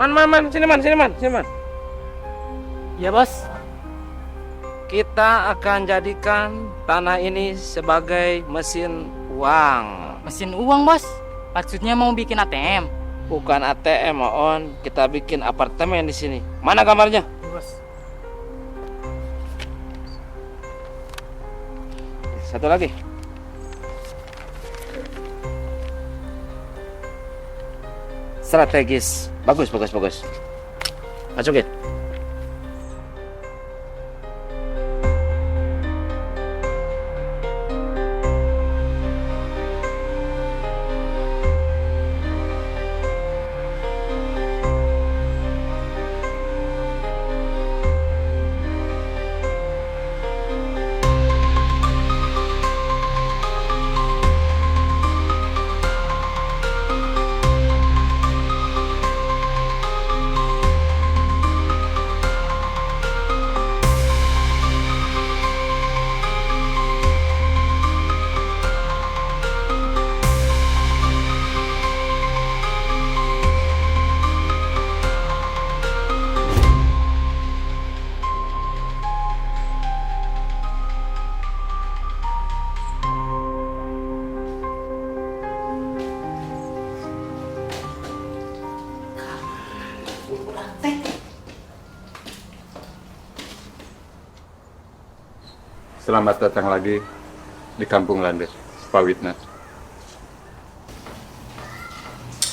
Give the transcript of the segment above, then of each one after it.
Sini, man. Ya bos. Kita akan jadikan tanah ini sebagai mesin uang. Mesin uang bos? Maksudnya mau bikin ATM? Bukan ATM, On. Kita bikin apartemen di sini. Mana kamarnya? Bos. Satu lagi. Strategis. Bagus. Masukin. Selamat datang lagi di Kampung Landes, Pak Witna.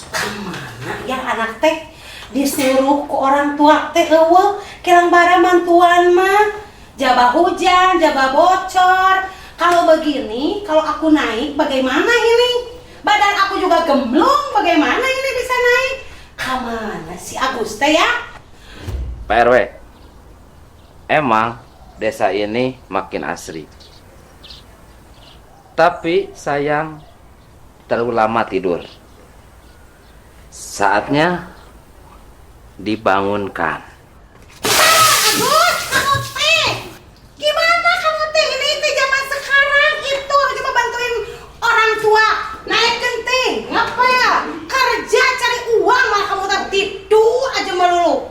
Kemana ya anak teh disuruh ke orang tua teh eueuh kirang bara mantuan mah jaba hujan, jaba bocor. Kalau begini, kalau aku naik bagaimana ini? Badan aku juga gemblung, bagaimana ini bisa naik? Kemana si Agus teh ya? Pak RW, emang desa ini makin asri. Tapi sayang terlalu lama tidur. Saatnya dibangunkan. Agus, kamu teh gimana kamu teh? Ini teh zaman sekarang itu lagi mau bantuin orang tua naik genting. Ngapa ya? Kerja cari uang malah kamu tak tidur aja melulu.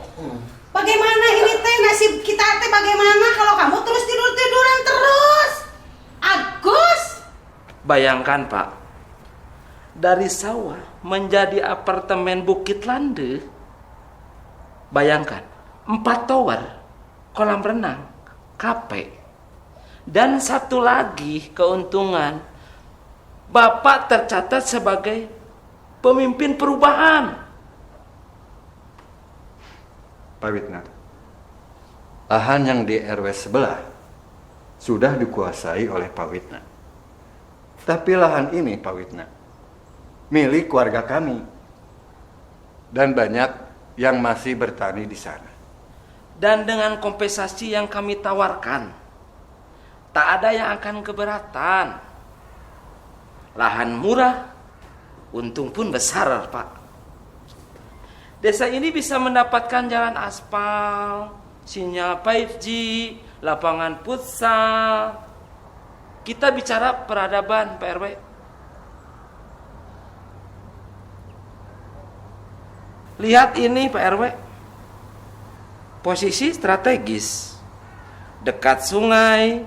Bagaimana ini teh nasib kita teh bagaimana kalau kamu terus tiduran terus? Agus. Bayangkan Pak, dari sawah menjadi apartemen Bukit Lande. Bayangkan, 4 tower, kolam renang, kafe. Dan satu lagi keuntungan, Bapak tercatat sebagai pemimpin perubahan. Pak Witna, lahan yang di RW sebelah sudah dikuasai oleh Pak Witna. Tapi lahan ini, Pak Witna, milik keluarga kami. Dan banyak yang masih bertani di sana. Dan dengan kompensasi yang kami tawarkan, tak ada yang akan keberatan. Lahan murah, untung pun besar, Pak. Desa ini bisa mendapatkan jalan aspal, sinyal 5G, lapangan futsal. Kita bicara peradaban, Pak RW. Lihat ini, Pak RW. Posisi strategis. Dekat sungai,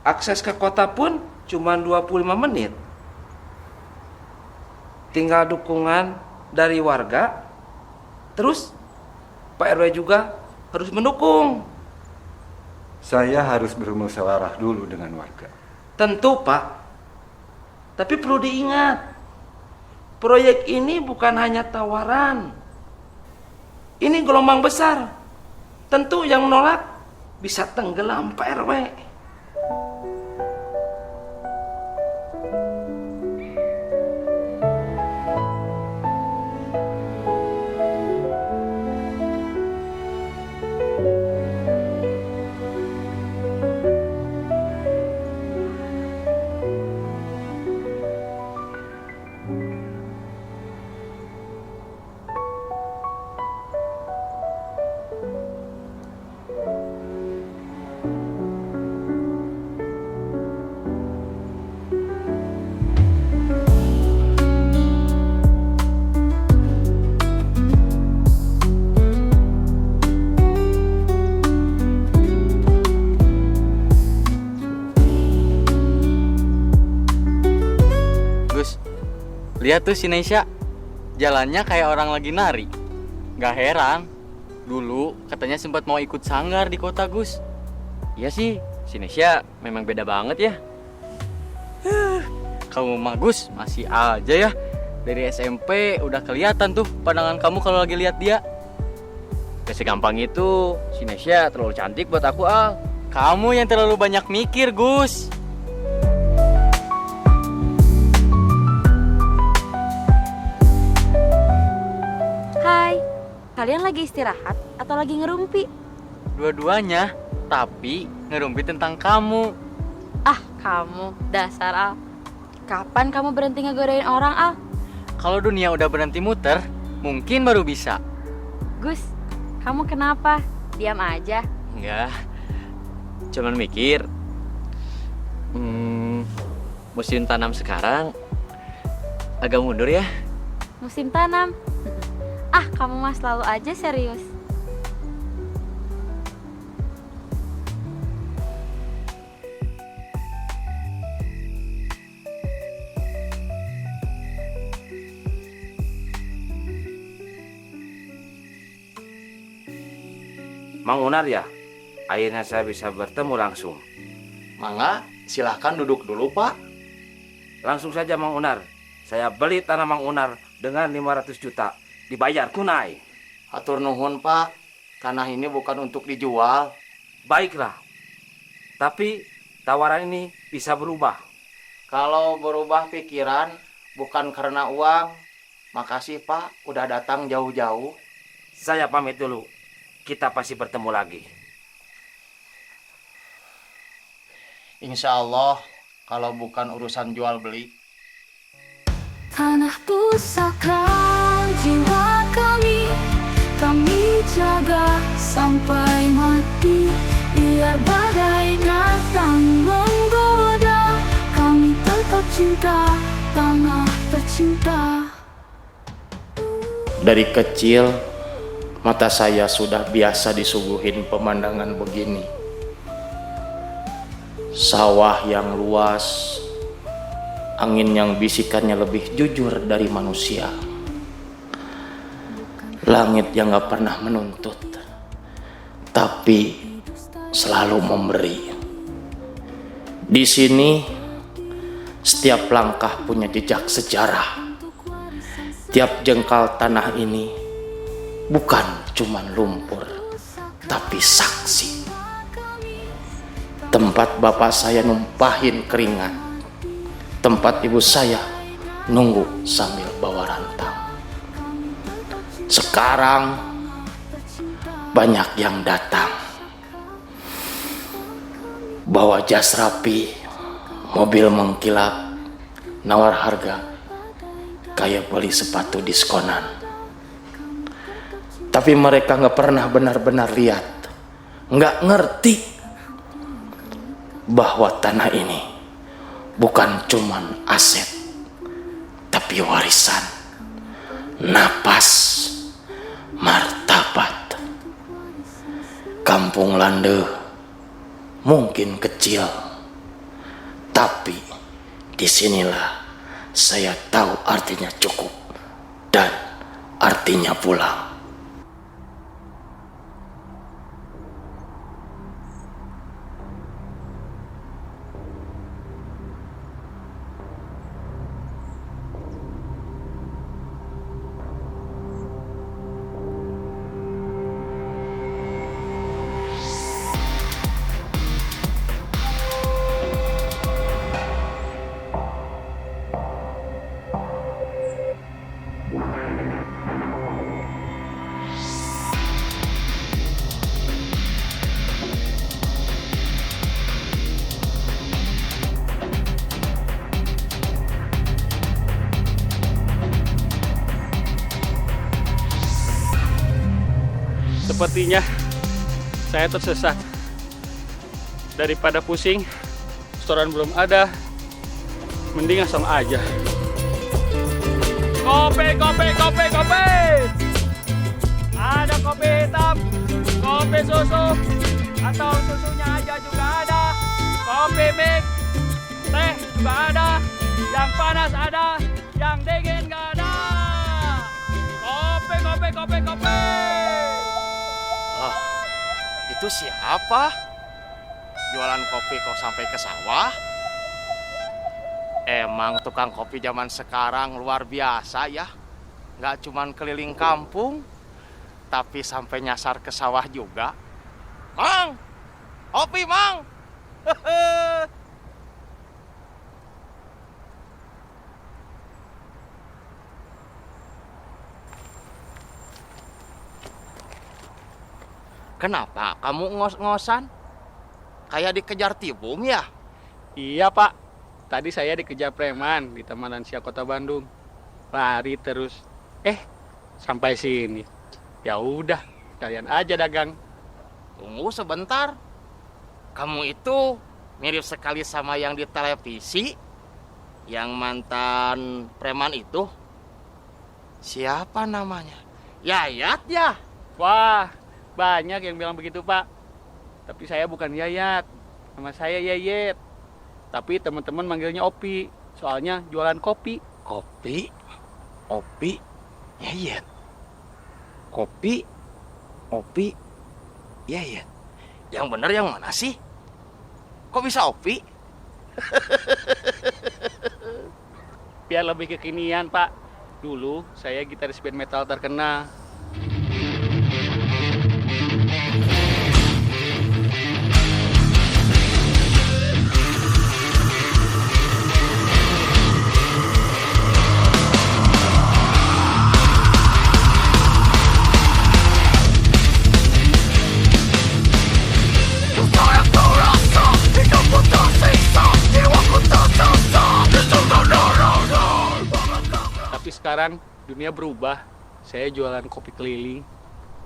akses ke kota pun cuma 25 menit. Tinggal dukungan dari warga. Terus Pak RW juga harus mendukung. Saya harus bermusyawarah dulu dengan warga. Tentu Pak. Tapi perlu diingat, proyek ini bukan hanya tawaran. Ini gelombang besar. Tentu yang menolak bisa tenggelam Pak RW. Lihat tuh si Nesya, jalannya kayak orang lagi nari. Gak heran, dulu katanya sempat mau ikut sanggar di kota, Gus. Iya sih, si Nesya memang beda banget ya. Kamu mah Gus, masih aja ya. Dari SMP udah kelihatan tuh pandangan kamu kalau lagi lihat dia. Gak segampang itu, si Nesya terlalu cantik buat aku, Al. Kamu yang terlalu banyak mikir, Gus. Hai, kalian lagi istirahat atau lagi ngerumpi? Dua-duanya, tapi ngerumpi tentang kamu. Ah, kamu, dasar Al. Kapan kamu berhenti ngegodain orang, Al? Kalau dunia udah berhenti muter, mungkin baru bisa. Gus, kamu kenapa? Diam aja. Enggak, cuman mikir, musim tanam sekarang agak mundur ya. Musim tanam. Ah, kamu mah selalu aja serius. Mang Unar ya? Akhirnya saya bisa bertemu langsung. Mangga, silahkan duduk dulu, Pak. Langsung saja Mang Unar. Saya beli tanah Mang Unar dengan 500 juta. Dibayar tunai. Hatur nuhun, Pak. Tanah ini bukan untuk dijual. Baiklah. Tapi tawaran ini bisa berubah. Kalau berubah pikiran bukan karena uang, makasih, Pak. Udah datang jauh-jauh. Saya pamit dulu. Kita pasti bertemu lagi. Insya Allah, kalau bukan urusan jual beli. Tanah pusaka jiwa kami jaga sampai mati. Biar badai datang menggoda, kami tetap cinta, tanah tercinta. Dari kecil, mata saya sudah biasa disuguhin pemandangan begini. Sawah yang luas, angin yang bisikannya lebih jujur dari manusia. Langit yang gak pernah menuntut, tapi selalu memberi. Di sini, setiap langkah punya jejak sejarah. Tiap jengkal tanah ini bukan cuman lumpur, tapi saksi. Tempat bapak saya numpahin keringat, tempat ibu saya nunggu sambil bawa rantang. Sekarang banyak yang datang, bawa jas rapi, mobil mengkilap, nawar harga kayak beli sepatu diskonan. Tapi mereka gak pernah benar-benar lihat, gak ngerti bahwa tanah ini bukan cuman aset, tapi warisan, napas, martabat. Kampung Lande mungkin kecil, tapi disinilah saya tahu artinya cukup dan artinya pulang. Sepertinya saya tersesat. Daripada pusing, setoran belum ada, mending asam aja. Kopi, kopi, kopi, kopi. Ada kopi hitam, kopi susu, atau susunya aja juga ada. Kopi mix, teh juga ada. Yang panas ada, yang dingin Itu siapa? Jualan kopi kok sampai ke sawah? Emang tukang kopi zaman sekarang luar biasa ya. Nggak cuman keliling kampung, tapi sampai nyasar ke sawah juga. Mang! Kopi, Mang! Kenapa kamu ngos-ngosan? Kayak dikejar tibung ya? Iya Pak, tadi saya dikejar preman di Taman Lansia Kota Bandung. Lari terus, sampai sini. Ya udah, kalian aja dagang. Tunggu sebentar. Kamu itu mirip sekali sama yang di televisi. Yang mantan preman itu. Siapa namanya? Yayat ya? Wah, banyak yang bilang begitu Pak. Tapi saya bukan Yayat, nama saya Yayet. Tapi teman-teman manggilnya Opi, soalnya jualan kopi. Kopi? Opi? Yayat? Kopi? Opi? Yayat? Yang bener yang mana sih? Kok bisa Opi? Biar lebih kekinian Pak. Dulu saya gitaris band metal terkenal. Tapi sekarang dunia berubah. Saya jualan kopi keliling.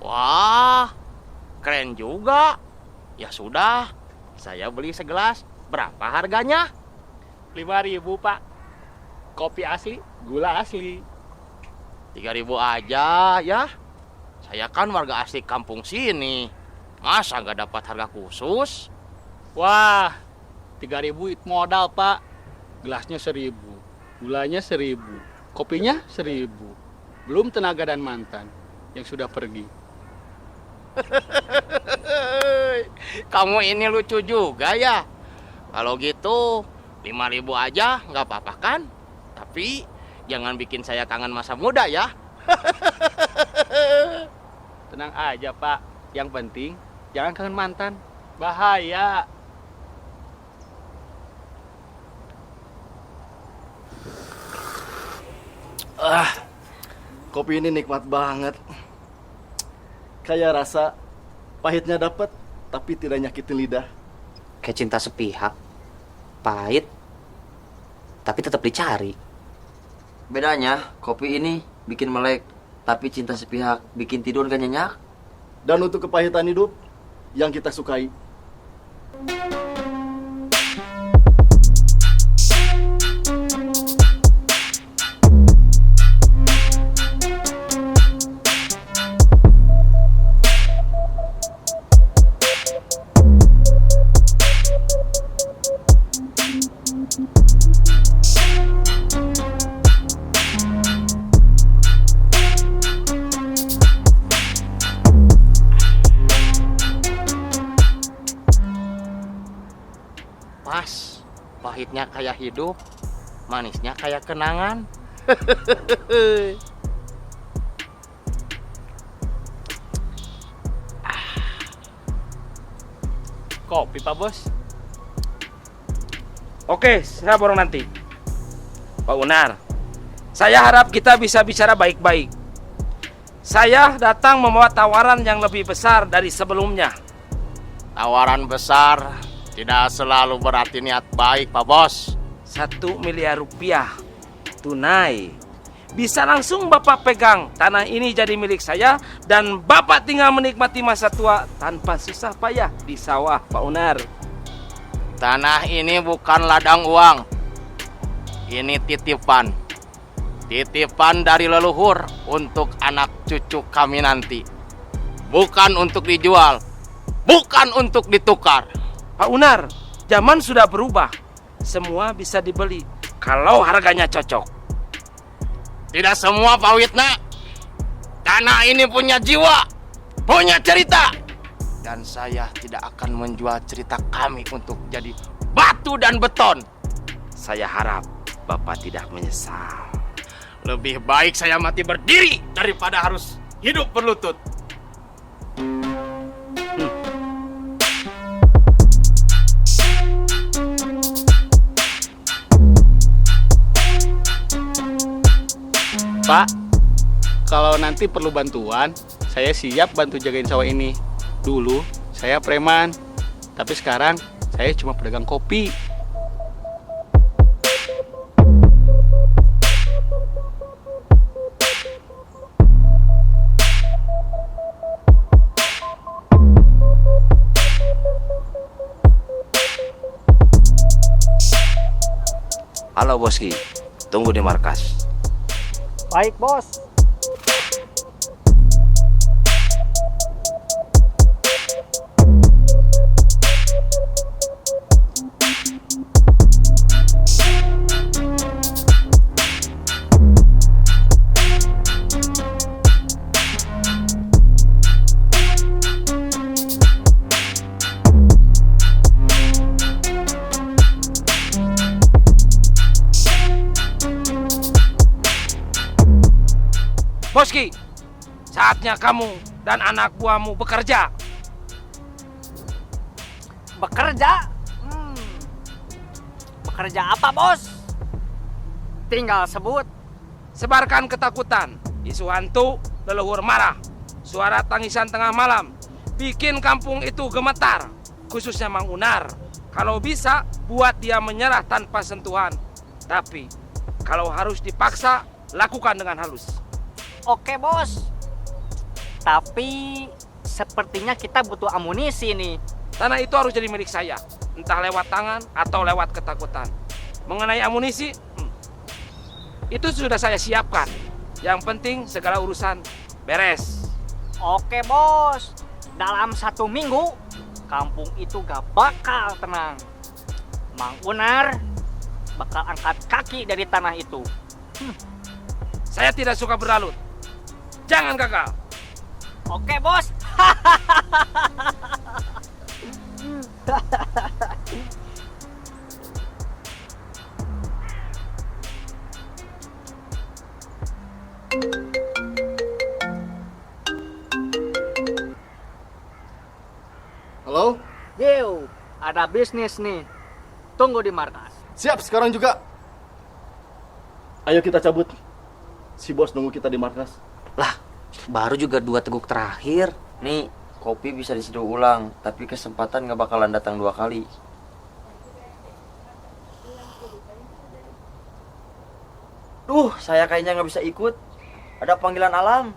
Wah, keren juga. Ya sudah, saya beli segelas. Berapa harganya? 5.000 Pak. Kopi asli, gula asli. 3.000 aja ya. Saya kan warga asli kampung sini. Masa nggak dapat harga khusus? Wah, 3.000 itu modal Pak. Gelasnya 1.000, gulanya 1.000, kopinya 1.000. Belum tenaga dan mantan yang sudah pergi. Kamu ini lucu juga ya. Kalau gitu 5.000 aja nggak apa-apa kan? Tapi jangan bikin saya kangen masa muda ya. Tenang aja Pak. Yang penting jangan kangen mantan. Bahaya. Kopi ini nikmat banget. Kayak rasa pahitnya dapat, tapi tidak nyakitin lidah. Kayak cinta sepihak. Pahit, tapi tetap dicari. Bedanya, kopi ini bikin melek, tapi cinta sepihak bikin tidur gak nyenyak. Dan untuk kepahitan hidup yang kita sukai. Pas, pahitnya kayak hidup, manisnya kayak kenangan. Kopi Pak Bos. Oke, saya borong nanti. Pak Unar, saya harap kita bisa bicara baik-baik. Saya datang membawa tawaran yang lebih besar dari sebelumnya. Tawaran besar tidak selalu berarti niat baik, Pak Bos. 1 miliar rupiah tunai. Bisa langsung Bapak pegang. Tanah ini jadi milik saya dan Bapak tinggal menikmati masa tua tanpa susah payah di sawah, Pak Unar. Tanah ini bukan ladang uang. Ini titipan. Titipan dari leluhur untuk anak cucu kami nanti. Bukan untuk dijual. Bukan untuk ditukar. Pak Unar, zaman sudah berubah. Semua bisa dibeli kalau harganya cocok. Tidak semua, Pak Witna. Tanah ini punya jiwa, punya cerita. Dan saya tidak akan menjual cerita kami untuk jadi batu dan beton. Saya harap Bapak tidak menyesal. Lebih baik saya mati berdiri daripada harus hidup berlutut. Pak, kalau nanti perlu bantuan, saya siap bantu jagain sawah ini. Dulu saya preman, tapi sekarang saya cuma pedagang kopi. Halo Boski, tunggu di markas. Baik, Bos. Boski, saatnya kamu dan anak buahmu bekerja. Bekerja? Bekerja apa, Bos? Tinggal sebut. Sebarkan ketakutan, isu hantu, leluhur marah, suara tangisan tengah malam. Bikin kampung itu gemetar, khususnya Mang Unar. Kalau bisa, buat dia menyerah tanpa sentuhan. Tapi, kalau harus dipaksa, lakukan dengan halus. Oke, Bos. Tapi sepertinya kita butuh amunisi nih. Tanah itu harus jadi milik saya, entah lewat tangan atau lewat ketakutan. Mengenai amunisi, itu sudah saya siapkan. Yang penting segala urusan beres. Oke, Bos. Dalam 1 minggu, kampung itu gak bakal tenang. Mang Unar bakal angkat kaki dari tanah itu. Saya tidak suka berlarut. Jangan gagal. Oke, Bos. Halo? Gil, ada bisnis nih. Tunggu di markas. Siap, sekarang juga. Ayo kita cabut. Si bos nunggu kita di markas. Lah, baru juga 2 teguk terakhir. Nih, kopi bisa diseduh ulang, tapi kesempatan nggak bakalan datang 2 kali. Duh, saya kayaknya nggak bisa ikut. Ada panggilan alam.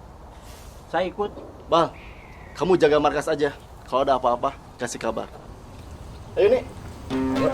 Saya ikut. Bang, kamu jaga markas aja. Kalau ada apa-apa, kasih kabar. Ayo nih. Ayo.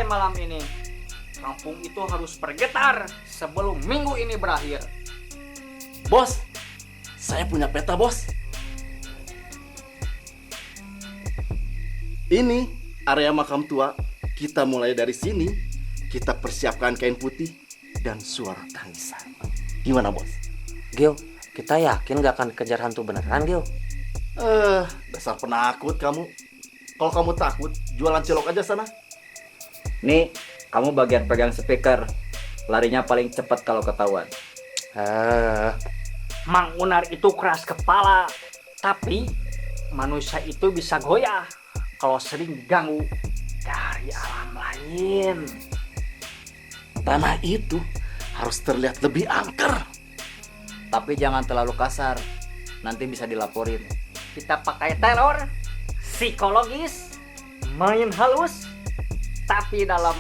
Malam ini kampung itu harus bergetar sebelum minggu ini berakhir. Bos, saya punya peta, bos. Ini area makam tua. Kita mulai dari sini. Kita persiapkan kain putih dan suara tangisan. Gimana, bos? Gil, kita yakin gak akan kejar hantu beneran, Gil? Dasar penakut kamu. Kalau kamu takut, jualan cilok aja sana. Nih, Kamu bagian pegang speaker. Larinya paling cepat kalau ketahuan. Mang Unar itu keras kepala, tapi manusia itu bisa goyah kalau sering diganggu dari alam lain. Tanah itu harus terlihat lebih angker. Tapi jangan terlalu kasar, nanti bisa dilaporin. Kita pakai teror, psikologis, main halus, tapi dalam.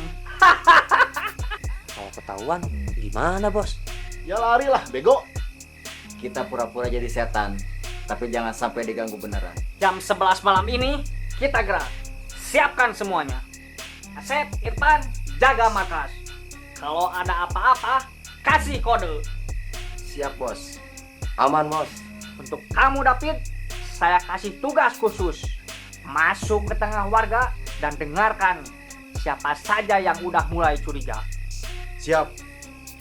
Kalau ketahuan gimana bos? Ya larilah, bego. Kita pura-pura jadi setan, tapi jangan sampai diganggu beneran. Jam 11 malam ini kita gerak. Siapkan semuanya. Asep, Irfan, jaga markas. Kalau ada apa-apa, kasih kode. Siap bos. Aman bos. Untuk kamu David, saya kasih tugas khusus. Masuk ke tengah warga dan dengarkan siapa saja yang udah mulai curiga. Siap.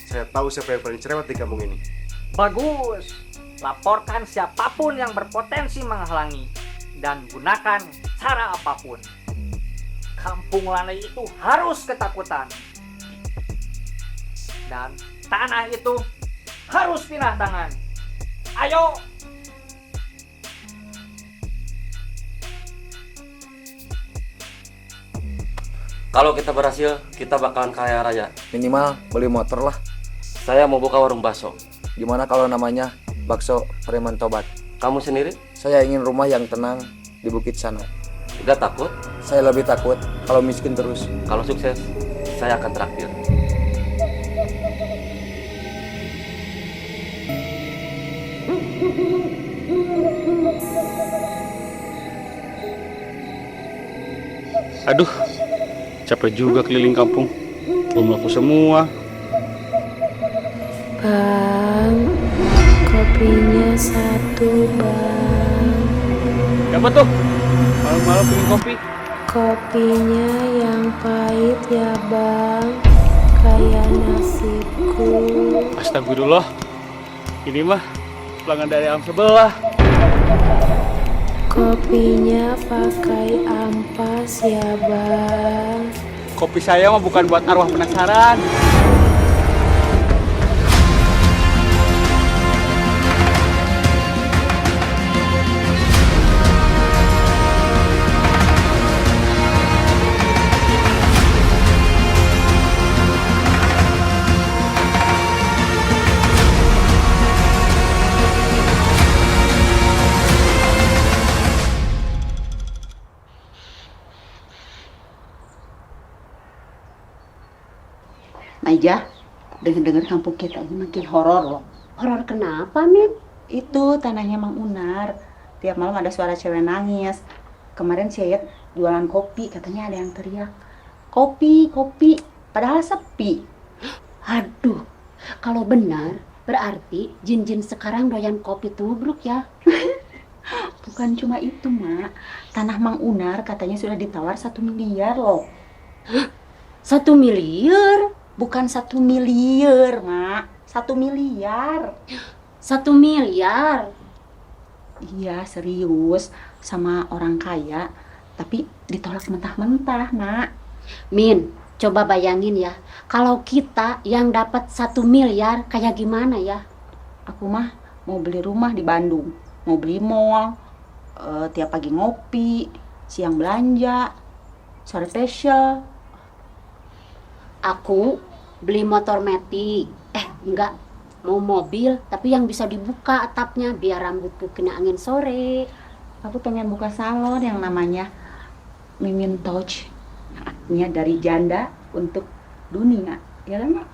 Saya tahu siapa yang paling cerewet di kampung ini. Bagus. Laporkan siapapun yang berpotensi menghalangi dan gunakan cara apapun. Kampung Lanai itu harus ketakutan. Dan tanah itu harus pindah tangan. Ayo. Kalau kita berhasil, kita bakalan kaya raya. Minimal beli motor lah. Saya mau buka warung bakso. Gimana kalau namanya bakso Preman Tobat? Kamu sendiri? Saya ingin rumah yang tenang di bukit sana. Gak takut? Saya lebih takut kalau miskin terus. Kalau sukses, saya akan traktir. Aduh, capek juga keliling kampung. Belum laku semua. Bang, kopinya satu bang. Siapa tuh? Malam-malam bikin kopi. Kopinya yang pahit ya bang, kayak nasibku. Astagfirullah. Ini mah pelanggan dari alam sebelah. Kopinya pakai ampas ya bang. Kopi saya mah bukan buat arwah penasaran. Maija, dengar-dengar kampung kita ini makin horor loh. Horor kenapa, Min? Itu tanahnya Mang Unar. Tiap malam ada suara cewek nangis. Kemarin si Ayat jualan kopi, katanya ada yang teriak. Kopi, kopi, padahal sepi. Aduh, kalau benar berarti jin-jin sekarang doyan kopi tubruk ya. Bukan cuma itu, Mak. Tanah Mang Unar katanya sudah ditawar 1 miliar loh. 1 miliar? Bukan 1 miliar, Mak. 1 miliar. 1 miliar? Iya, serius. Sama orang kaya. Tapi ditolak mentah-mentah, Mak. Min, coba bayangin ya. Kalau kita yang dapat 1 miliar kayak gimana ya? Aku mah mau beli rumah di Bandung. Mau beli mall. Tiap pagi ngopi. Siang belanja. Sore facial. Aku beli motor metik. Enggak, mau mobil tapi yang bisa dibuka atapnya biar rambutku kena angin sore. Aku pengen buka salon yang namanya Mimin Touch. Artinya dari janda untuk dunia, ya kan, Mak?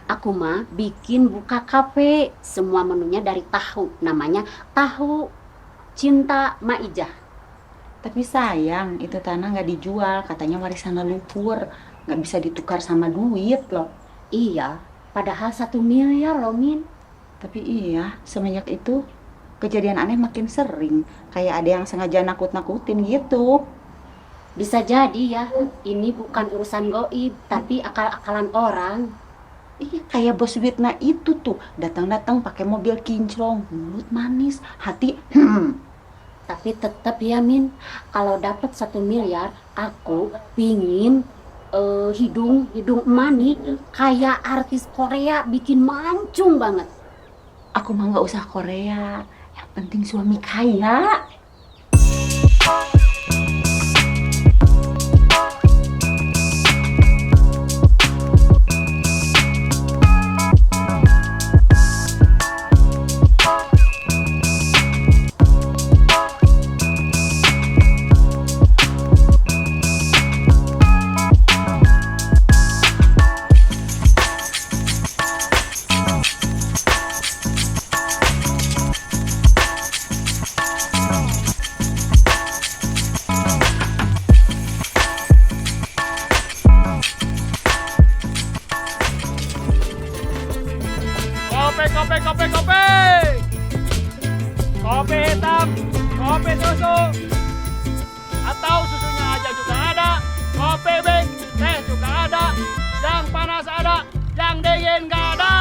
Aku mah bikin buka kafe. Semua menunya dari tahu. Namanya Tahu Cinta Maijah. Tapi sayang, itu tanah nggak dijual. Katanya warisan leluhur. Nggak bisa ditukar sama duit loh. Iya, padahal 1 miliar loh, Min. Tapi iya, semenjak itu kejadian aneh makin sering. Kayak ada yang sengaja nakut-nakutin gitu. Bisa jadi ya, ini bukan urusan goib, tapi akal-akalan orang. Iya, kayak bos Witna itu tuh, datang-datang pakai mobil kinclong, mulut manis, hati Tapi tetap ya, Min, kalau dapat 1 miliar, aku pingin hidung emak nih kayak artis Korea, bikin mancung banget. Aku mah nggak usah Korea, yang penting suami kaya. Kopi hitam, kopi susu, atau susunya aja juga ada. Kopi big, teh juga ada. Yang panas ada, yang dingin nggak ada.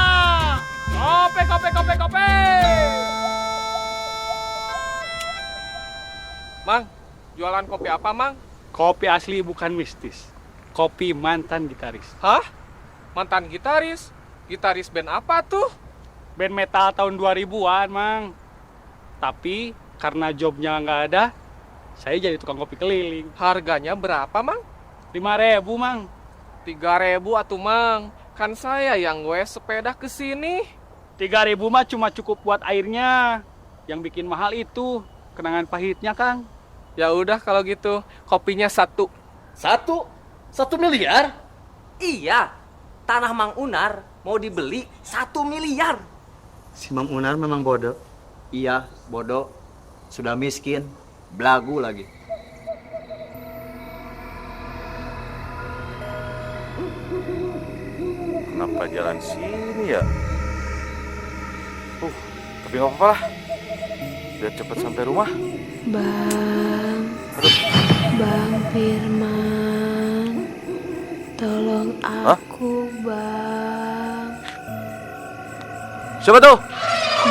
Kopi. Mang, jualan kopi apa, Mang? Kopi asli bukan mistis. Kopi mantan gitaris. Hah? Mantan gitaris? Gitaris band apa tuh? Band metal tahun 2000-an, Mang. Tapi karena jobnya nggak ada, saya jadi tukang kopi keliling. Harganya berapa, Mang? 5.000, Mang. 3.000 atuh, Mang. Kan saya yang gue sepeda ke sini. 3.000 mah cuma cukup buat airnya. Yang bikin mahal itu kenangan pahitnya, Kang. Ya udah kalau gitu, kopinya 1. 1 miliar? Iya, tanah Mang Unar mau dibeli 1 miliar. Si Mang Unar memang bodoh. Iya, bodoh. Sudah miskin, belagu lagi. Kenapa jalan sini ya? Tapi nggak apa-apa lah. Biar cepet sampai rumah. Bang Firman, tolong aku, Bang. Siapa tuh?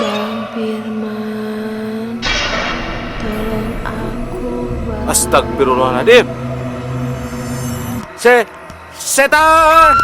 Bang Firman, tolong aku, Bang. Astagfirullahaladzim. Setan!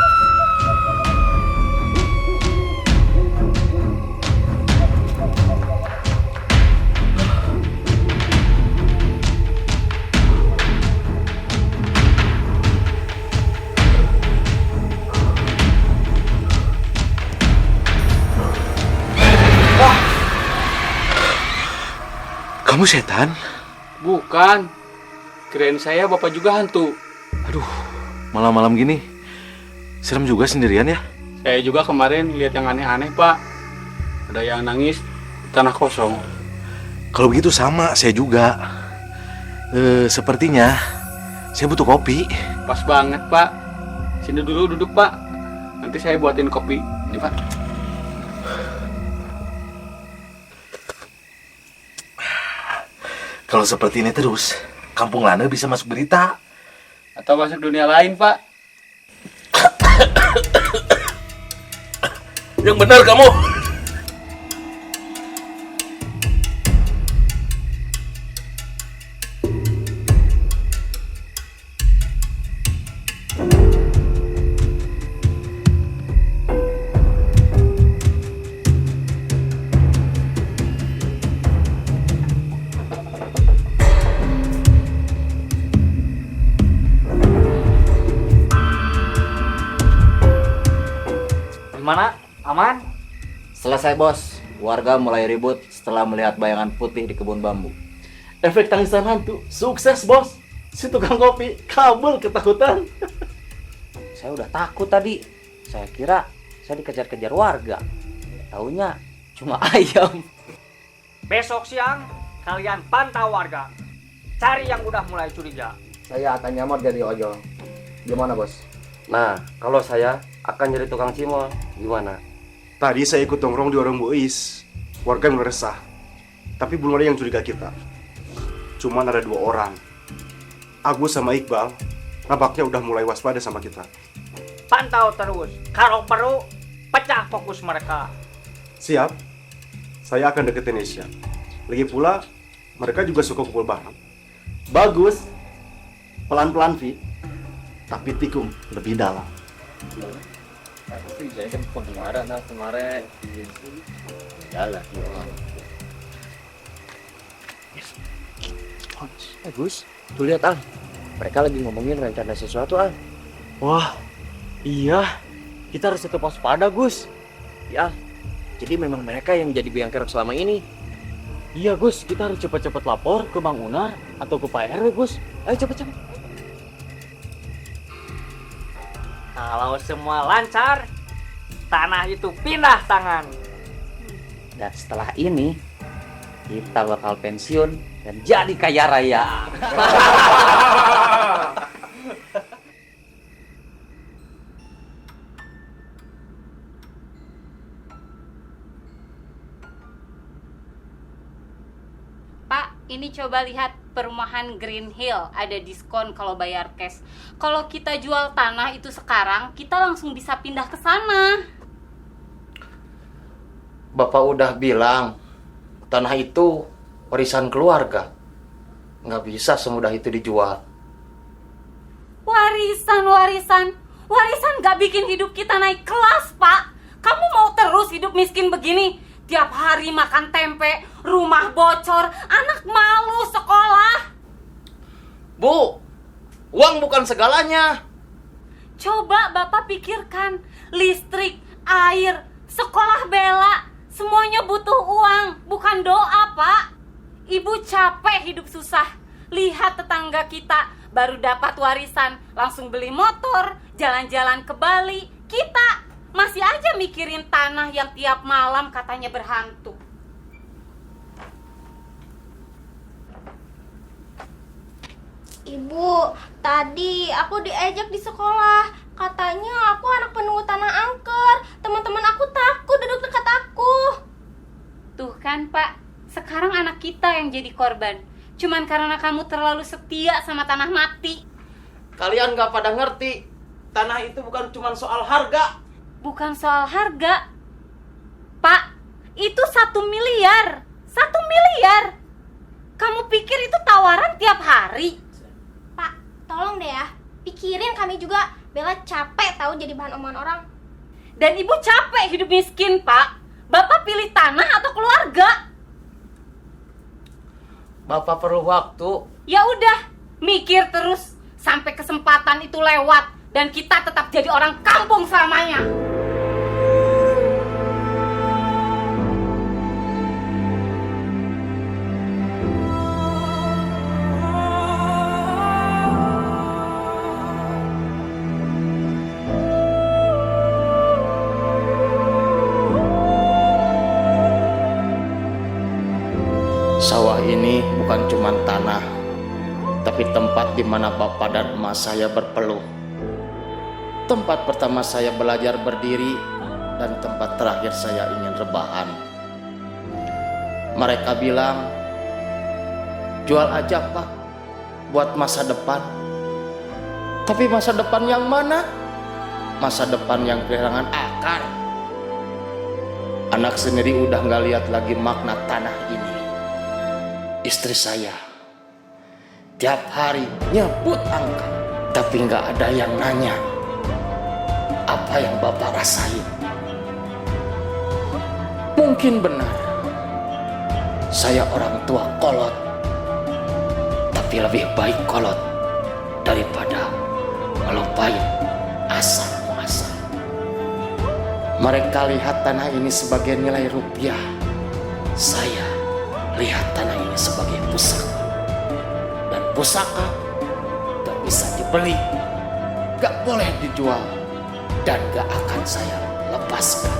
Kamu setan? Bukan. Kirain saya bapak juga hantu. Aduh, malam-malam gini serem juga sendirian ya. Saya juga kemarin lihat yang aneh-aneh, Pak. Ada yang nangis di tanah kosong. Kalau begitu sama, saya juga. Sepertinya saya butuh kopi. Pas banget, Pak. Sini dulu duduk, Pak. Nanti saya buatin kopi. Ini, Pak. Kalau seperti ini terus, Kampung Lana bisa masuk berita. Atau masuk dunia lain, Pak. Yang benar kamu. Gimana? Aman? Selesai, Bos. Warga mulai ribut setelah melihat bayangan putih di kebun bambu. Efek tangisan hantu. Sukses, Bos. Si tukang kopi kabur ketakutan. Saya udah takut tadi. Saya kira saya dikejar-kejar warga. Taunya cuma ayam. Besok siang kalian pantau warga. Cari yang udah mulai curiga. Saya akan nyamar jadi ojol. Gimana, Bos? Nah, kalau saya akan jadi tukang cimol, gimana? Tadi saya ikut nongkrong di warung Bu Is. Warga mulai resah. Tapi belum ada yang curiga kita. Cuman ada 2 orang. Agus sama Iqbal, nampaknya udah mulai waspada sama kita. Pantau terus. Kalau perlu, pecah fokus mereka. Siap. Saya akan deketin Nesya. Lagi pula, mereka juga suka kumpul bareng. Bagus. Pelan-pelan, Vi. tapi tikung lebih dalam. Tapi saya kan kemarin jalan. Gus, tuh lihat Al. Mereka lagi ngomongin rencana sesuatu Al. Wah, iya. Kita harus tetap waspada, Gus. Ya, jadi memang mereka yang jadi biang kerok selama ini. Iya, Gus. Kita harus cepat-cepat lapor ke Bang Unar atau ke Pak RW, Gus. Ayo cepet-cepet. Kalau semua lancar, tanah itu pindah tangan. Dan setelah ini, kita bakal pensiun dan jadi kaya raya. Pak, ini coba lihat perumahan Green Hill, ada diskon kalau bayar cash. Kalau kita jual tanah itu sekarang, kita langsung bisa pindah ke sana. Bapak udah bilang, tanah itu warisan keluarga. Nggak bisa semudah itu dijual. Warisan gak bikin hidup kita naik kelas, Pak. Kamu mau terus hidup miskin begini? Tiap hari makan tempe, rumah bocor, anak malu sekolah. Bu, uang bukan segalanya. Coba Bapak pikirkan, listrik, air, sekolah bela, semuanya butuh uang, bukan doa, Pak. Ibu capek hidup susah. Lihat tetangga kita, baru dapat warisan, langsung beli motor, jalan-jalan ke Bali. Kita masih aja mikirin tanah yang tiap malam katanya berhantu. Ibu, tadi aku diejek di sekolah. Katanya aku anak penunggu tanah angker. Teman-teman aku takut duduk dekat aku. Tuh kan, Pak, sekarang anak kita yang jadi korban. Cuman karena kamu terlalu setia sama tanah mati. Kalian nggak pada ngerti, tanah itu bukan cuma soal harga. Bukan soal harga, Pak. Itu 1 miliar. 1 miliar. Kamu pikir itu tawaran tiap hari? Pak, tolong deh ya. Pikirin kami juga. Bella capek tahu jadi bahan omongan orang. Dan ibu capek hidup miskin, Pak. Bapak pilih tanah atau keluarga? Bapak perlu waktu. Ya udah, mikir terus sampai kesempatan itu lewat dan kita tetap jadi orang kampung selamanya. Sawah ini bukan cuma tanah, tapi tempat di mana bapak dan emak saya berpeluh. Tempat pertama saya belajar berdiri dan tempat terakhir saya ingin rebahan. Mereka bilang, jual aja Pak, buat masa depan. Tapi masa depan yang mana? Masa depan yang kehilangan akar. Anak sendiri udah gak lihat lagi makna tanah ini. Istri saya tiap hari nyebut angka, tapi nggak ada yang nanya apa yang bapak rasain. Mungkin benar saya orang tua kolot, tapi lebih baik kolot daripada ngelupain asal muasal. Mereka lihat tanah ini sebagai nilai rupiah. Saya lihat tanah ini sebagai pusaka. Dan pusaka gak bisa dibeli, gak boleh dijual, dan gak akan saya lepaskan.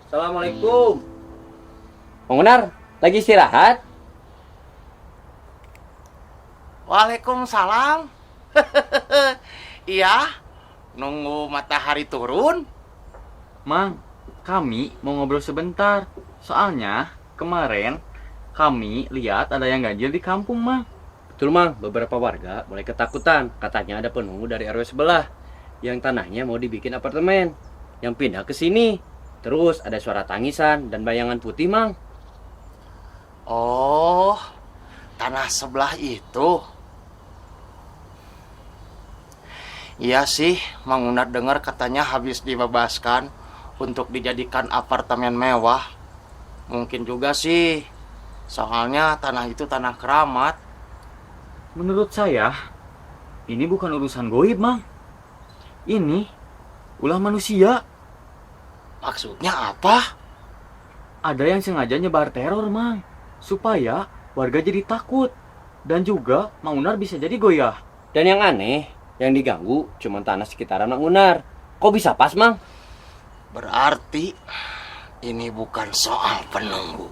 Assalamualaikum. Bang Unar, lagi istirahat? Waalaikumsalam. Iya, nunggu matahari turun. Mang, kami mau ngobrol sebentar. Soalnya kemarin kami lihat ada yang ganjil di kampung, Mang. Betul, Mang. Beberapa warga mulai ketakutan. Katanya ada penunggu dari RW sebelah yang tanahnya mau dibikin apartemen, yang pindah ke sini. Terus ada suara tangisan dan bayangan putih, Mang. Oh, tanah sebelah itu. Iya sih, Mang Unar dengar katanya habis dibebaskan untuk dijadikan apartemen mewah. Mungkin juga sih, soalnya tanah itu tanah keramat. Menurut saya, ini bukan urusan goib, Mang. Ini ulah manusia. Maksudnya apa? Ada yang sengaja nyebar teror, Mang, supaya warga jadi takut. Dan juga Mang Unar bisa jadi goyah. Dan yang aneh, yang diganggu cuma tanah sekitaran Mang Unar. Kok bisa pas, Mang? Berarti ini bukan soal penunggu.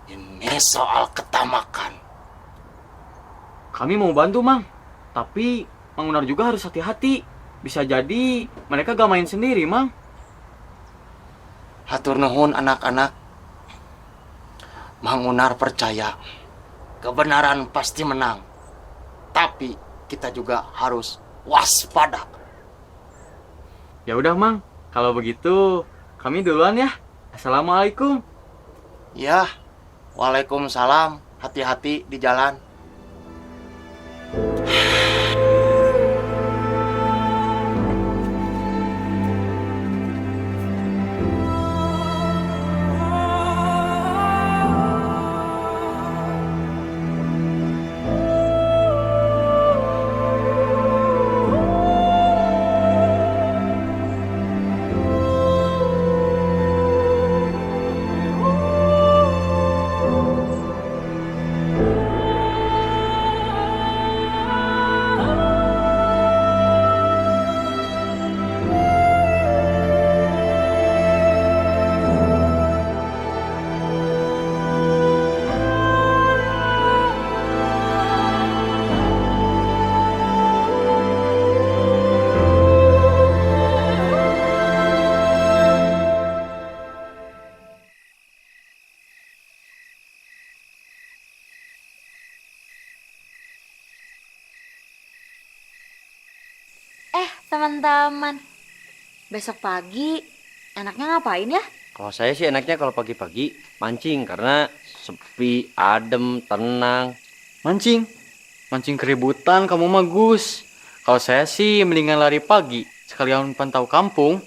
Ini soal ketamakan. Kami mau bantu, Mang. Tapi Mang Unar juga harus hati-hati. Bisa jadi mereka gak main sendiri, Mang. Hatur nuhun anak-anak. Mang Unar percaya kebenaran pasti menang. Tapi kita juga harus waspada. Ya udah, Mang. Kalau begitu kami duluan ya. Assalamualaikum. Ya. Waalaikumsalam. Hati-hati di jalan. Teman-teman, besok pagi enaknya ngapain ya? Kalau saya sih enaknya kalau pagi-pagi mancing karena sepi, adem, tenang. Mancing? Mancing keributan kamu mah, Gus. Kalau saya sih mendingan lari pagi, sekalian pantau kampung.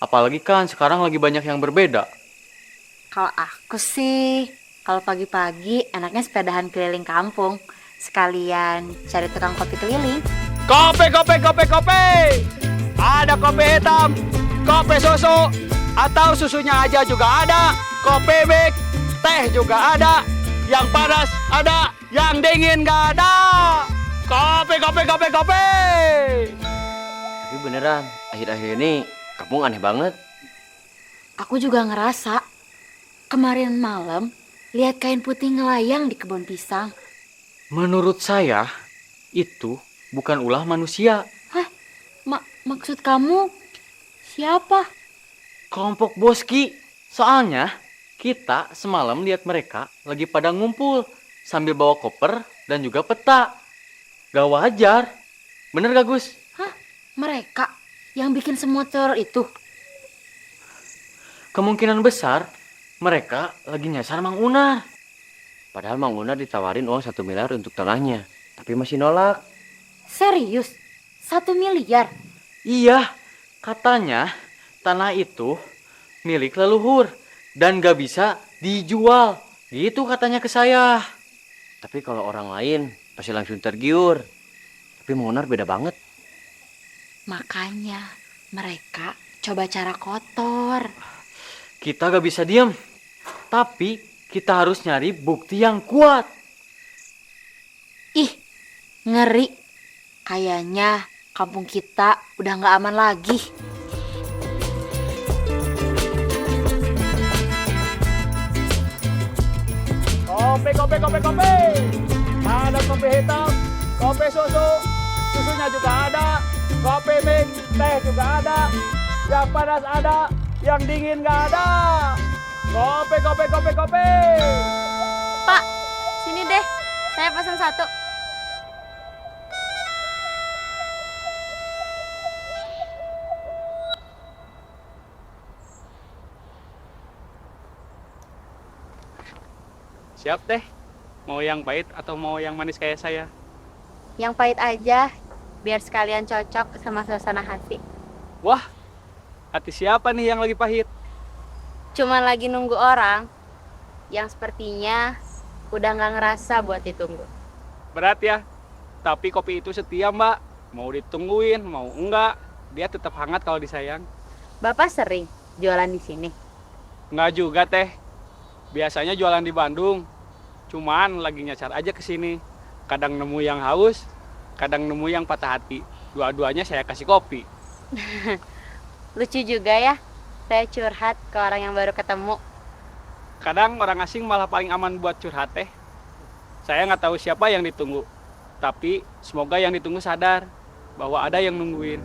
Apalagi kan sekarang lagi banyak yang berbeda. Kalau aku sih, kalau pagi-pagi enaknya sepedahan keliling kampung. Sekalian cari tukang kopi keliling. Kopi. Ada kopi hitam, kopi susu, atau susunya aja juga ada. Kopi mix, teh juga ada. Yang panas ada, yang dingin gak ada. Kopi. Tapi beneran, akhir-akhir ini kampung aneh banget. Aku juga ngerasa. Kemarin malam lihat kain putih ngelayang di kebun pisang. Menurut saya, itu bukan ulah manusia. Hah? Maksud kamu siapa? Kelompok Boski. Soalnya kita semalam lihat mereka lagi pada ngumpul sambil bawa koper dan juga peta. Gak wajar. Bener gak, Gus? Hah? Mereka yang bikin semua teror itu? Kemungkinan besar mereka lagi nyasar Mang Unar. Padahal Mang Unar ditawarin uang 1 miliar untuk tanahnya, tapi masih nolak. Serius? 1 miliar? Iya, katanya tanah itu milik leluhur dan gak bisa dijual. Gitu katanya ke saya. Tapi kalau orang lain pasti langsung tergiur. Tapi Mang Unar beda banget. Makanya mereka coba cara kotor. Kita gak bisa diam. Tapi kita harus nyari bukti yang kuat. Ih, ngeri. Kayaknya kampung kita udah gak aman lagi. Kopi. Ada kopi hitam, kopi susu, susunya juga ada, kopi mix, teh juga ada, yang panas ada, yang dingin nggak ada. Kopi, kopi, kopi, kopi. Pak, sini deh. Saya pesan satu. Siap teh. Mau yang pahit atau mau yang manis kayak saya? Yang pahit aja, biar sekalian cocok sama suasana hati. Wah, hati siapa nih yang lagi pahit? Cuman lagi nunggu orang yang sepertinya udah nggak ngerasa buat ditunggu. Berat ya, tapi kopi itu setia mbak. Mau ditungguin, mau enggak, dia tetap hangat kalau disayang. Bapak sering jualan di sini? Enggak juga teh, biasanya jualan di Bandung. Cuman lagi nyacar aja ke sini. Kadang nemu yang haus, kadang nemu yang patah hati. Dua-duanya saya kasih kopi. Lucu juga ya, saya curhat ke orang yang baru ketemu. Kadang orang asing malah paling aman buat curhat teh. Saya nggak tahu siapa yang ditunggu. Tapi semoga yang ditunggu sadar bahwa ada yang nungguin.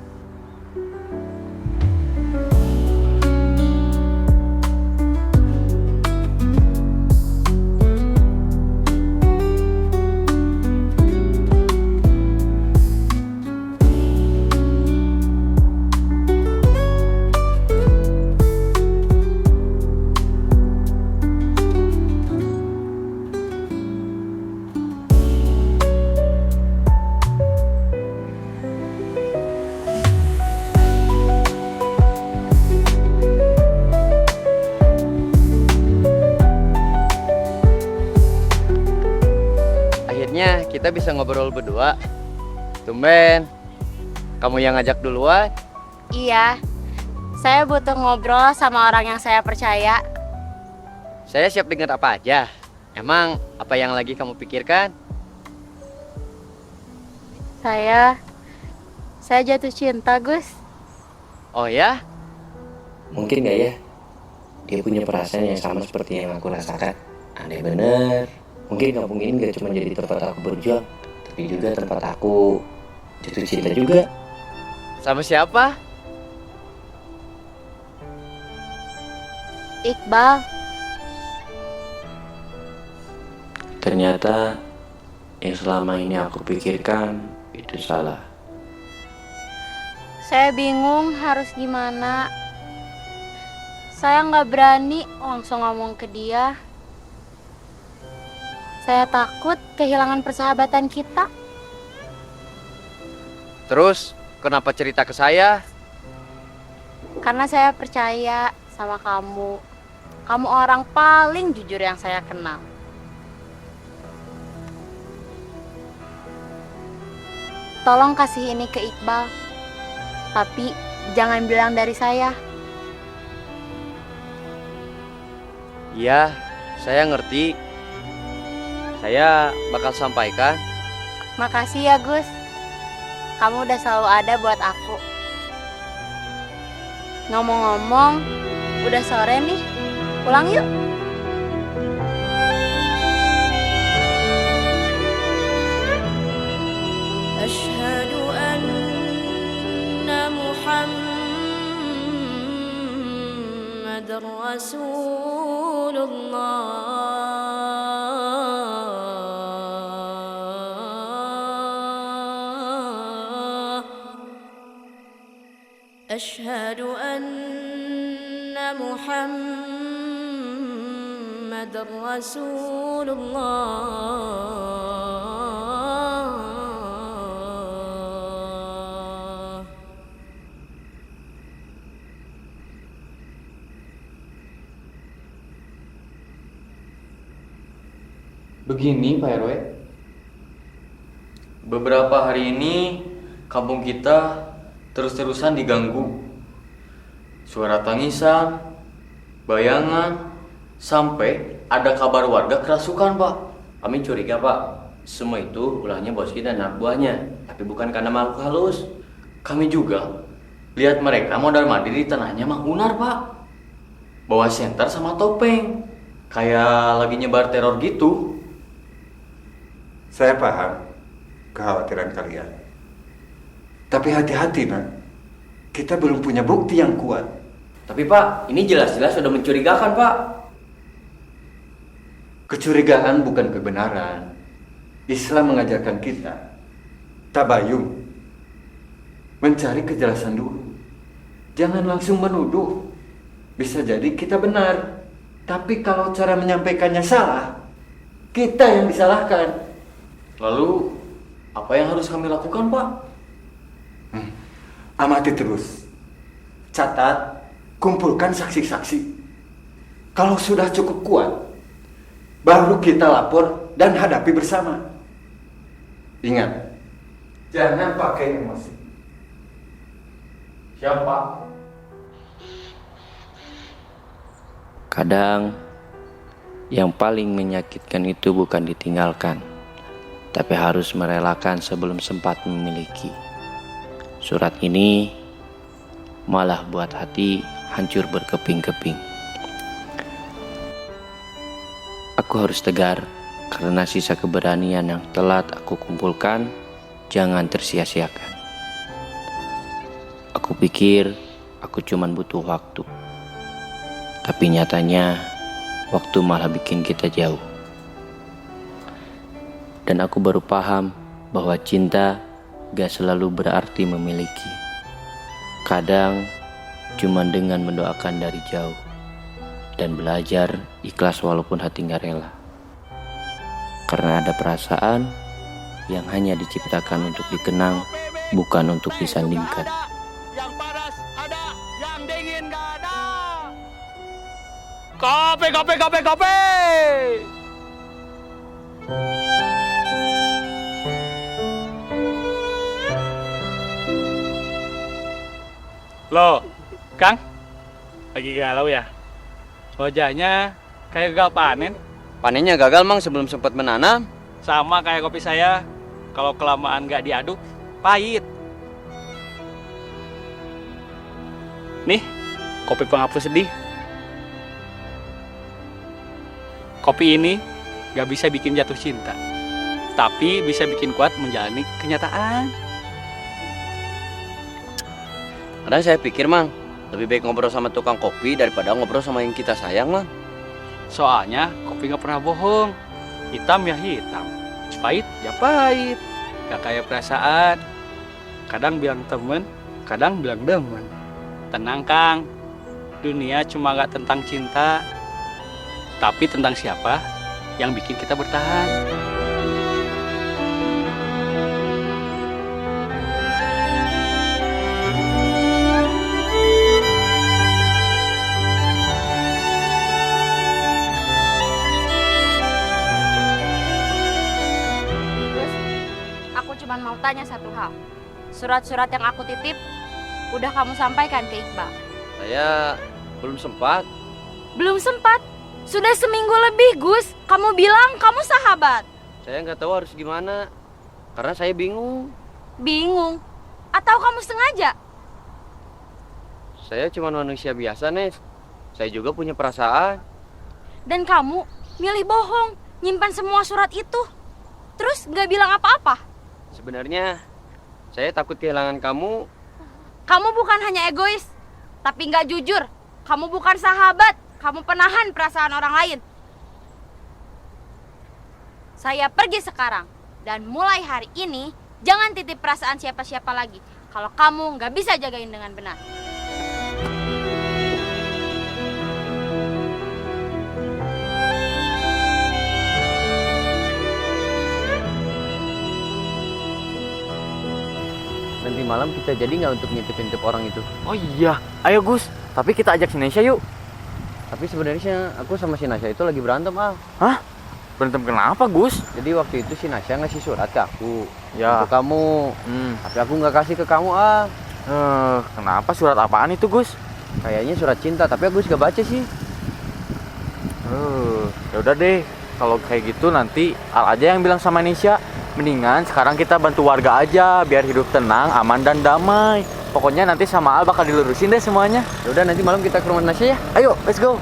Akhirnya kita bisa ngobrol berdua. Tumben, kamu yang ngajak duluan. Iya, saya butuh ngobrol sama orang yang saya percaya. Saya siap dengar apa aja. Emang apa yang lagi kamu pikirkan? Saya jatuh cinta, Gus. Oh ya? Mungkin gak ya? Dia punya perasaan yang sama seperti yang aku rasakan. Aneh bener. Mungkin kampung ini gak cuma jadi tempat aku berjuang, tapi juga tempat aku jatuh cinta juga. Sama siapa? Iqbal. Ternyata yang selama ini aku pikirkan itu salah. Saya bingung harus gimana. Saya nggak berani langsung ngomong ke dia. Saya takut kehilangan persahabatan kita. Terus, kenapa cerita ke saya? Karena saya percaya sama kamu. Kamu orang paling jujur yang saya kenal. Tolong kasih ini ke Iqbal. Tapi jangan bilang dari saya. Iya, saya ngerti. Saya bakal sampaikan. Makasih ya, Gus. Kamu udah selalu ada buat aku. Ngomong-ngomong, udah sore nih. Pulang yuk. Asyhadu anna Muhammadar Rasulullah. أشهد أن محمد رسول الله. Begini Pak RW, beberapa hari ini kampung kita terus-terusan diganggu. Suara tangisan, bayangan, sampai ada kabar warga kerasukan, Pak. Kami curiga, Pak. Semua itu ulahnya Boski dan anak buahnya. Tapi bukan karena makhluk halus. Kami juga lihat mereka mondar-mandir di tanahnya Mang Unar, Pak. Bawa senter sama topeng. Kayak lagi nyebar teror gitu. Saya paham kekhawatiran kalian. Tapi hati-hati, Nak. Kita belum punya bukti yang kuat. Tapi Pak, ini jelas-jelas sudah mencurigakan Pak. Kecurigaan bukan kebenaran. Islam mengajarkan kita tabayun, mencari kejelasan dulu. Jangan langsung menuduh. Bisa jadi kita benar, tapi kalau cara menyampaikannya salah, kita yang disalahkan. Lalu, apa yang harus kami lakukan, Pak? Amati terus. Catat, kumpulkan saksi-saksi. Kalau sudah cukup kuat, baru kita lapor dan hadapi bersama. Ingat, jangan pakai emosi. Siapa? Kadang yang paling menyakitkan itu bukan ditinggalkan, tapi harus merelakan sebelum sempat memiliki. Surat ini malah buat hati hancur berkeping-keping. Aku harus tegar karena sisa keberanian yang telah aku kumpulkan jangan tersia-siakan. Aku pikir aku cuma butuh waktu. Tapi nyatanya, waktu malah bikin kita jauh. Dan aku baru paham bahwa cinta gak selalu berarti memiliki. Kadang, cuma dengan mendoakan dari jauh. Dan belajar ikhlas walaupun hati gak rela. Karena ada perasaan yang hanya diciptakan untuk dikenang, bukan untuk disandingkan. Yang panas ada, yang dingin gak ada. Kopi, kopi, kopi, kopi. Loh, Kang, lagi galau ya? Wajahnya kayak gagal panen. Panennya gagal Mang sebelum sempat menanam. Sama kayak kopi saya, kalau kelamaan gak diaduk, pahit. Nih, kopi penghapus sedih. Kopi ini gak bisa bikin jatuh cinta, tapi bisa bikin kuat menjalani kenyataan. Kadang saya pikir Mang, lebih baik ngobrol sama tukang kopi daripada ngobrol sama yang kita sayang Mang. Soalnya kopi gak pernah bohong. Hitam ya hitam, pahit ya pahit. Gak kayak perasaan. Kadang bilang temen, kadang bilang demen. Tenang Kang, dunia cuma gak tentang cinta, tapi tentang siapa yang bikin kita bertahan. Cuman mau tanya satu hal. Surat-surat yang aku titip udah kamu sampaikan ke Iqbal? Saya belum sempat. Belum sempat? Sudah seminggu lebih, Gus. Kamu bilang kamu sahabat. Saya nggak tahu harus gimana. Karena saya bingung. Bingung? Atau kamu sengaja? Saya cuma manusia biasa, Nes. Saya juga punya perasaan. Dan kamu milih bohong, nyimpan semua surat itu. Terus nggak bilang apa-apa? Sebenarnya saya takut kehilangan kamu. Kamu bukan hanya egois, tapi nggak jujur. Kamu bukan sahabat, kamu penahan perasaan orang lain. Saya pergi sekarang, dan mulai hari ini jangan titip perasaan siapa-siapa lagi. Kalau kamu nggak bisa jagain dengan benar. Nanti malam kita jadi nggak untuk ngintip-ngintip orang itu? Oh iya, ayo Gus. Tapi kita ajak si Nesya yuk. Tapi sebenarnya aku sama si Nasya itu lagi berantem, Al. Hah? Berantem kenapa, Gus? Jadi waktu itu si Nasya ngasih surat ke aku. Ya. Untuk kamu. Tapi aku nggak kasih ke kamu, Al. Kenapa? Surat apaan itu, Gus? Kayaknya surat cinta, tapi aku nggak baca sih. Ya udah deh. Kalau kayak gitu nanti Al aja yang bilang sama Nesya. Mendingan sekarang kita bantu warga aja biar hidup tenang, aman dan damai. Pokoknya nanti sama Al bakal dilurusin deh semuanya. Ya udah nanti malam kita ke rumah Nasya ya. Ayo, let's go.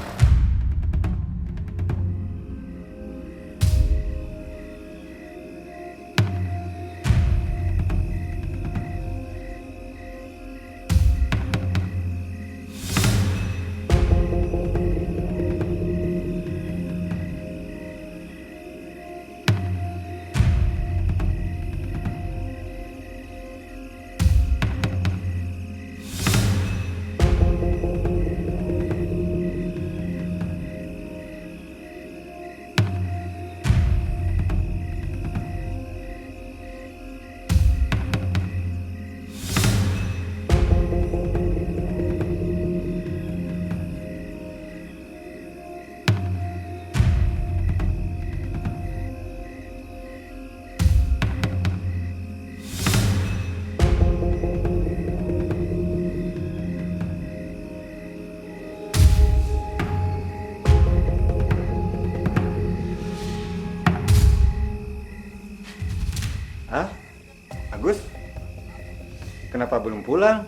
kenapa belum pulang?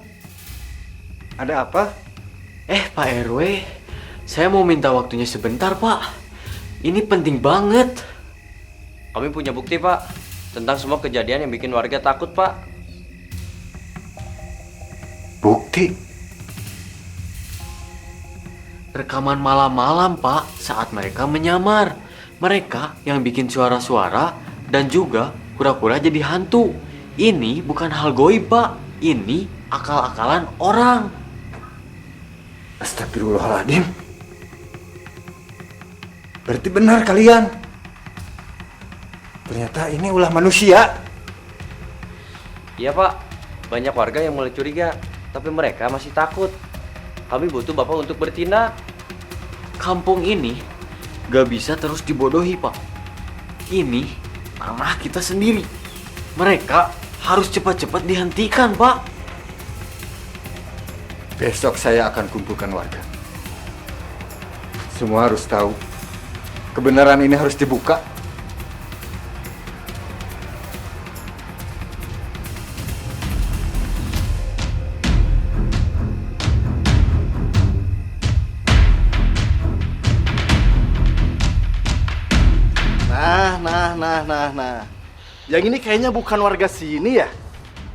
Ada apa? Pak RW, saya mau minta waktunya sebentar, Pak. Ini penting banget. Kami punya bukti, Pak, tentang semua kejadian yang bikin warga takut, Pak. Bukti? Rekaman malam-malam, Pak, saat mereka menyamar. Mereka yang bikin suara-suara dan juga pura-pura jadi hantu. Ini bukan hal goib, Pak. Ini akal-akalan orang. Astagfirullahaladzim. Berarti benar kalian. Ternyata ini ulah manusia. Iya, Pak. Banyak warga yang mulai curiga, tapi mereka masih takut. Kami butuh Bapak untuk bertindak. Kampung ini gak bisa terus dibodohi, Pak. Ini tanah kita sendiri. Mereka harus cepat-cepat dihentikan, Pak. Besok saya akan kumpulkan warga. Semua harus tahu. Kebenaran ini harus dibuka. Nah. Yang ini kayaknya bukan warga sini ya?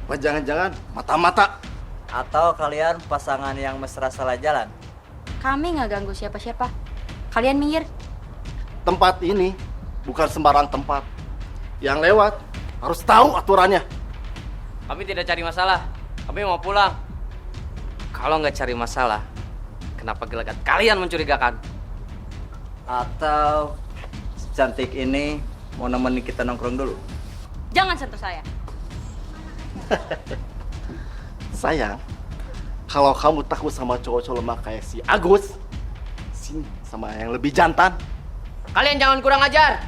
Apa jangan-jangan mata-mata? Atau kalian pasangan yang mesra salah jalan? Kami nggak ganggu siapa-siapa. Kalian minggir. Tempat ini bukan sembarang tempat. Yang lewat harus tahu aturannya. Kami tidak cari masalah. Kami mau pulang. Kalau nggak cari masalah, kenapa gelagat kalian mencurigakan? Atau cantik ini mau nemenin kita nongkrong dulu? Jangan sentuh saya. Sayang, kalau kamu takut sama cowok-cowok lemah kayak si Agus, sini sama yang lebih jantan. Kalian jangan kurang ajar.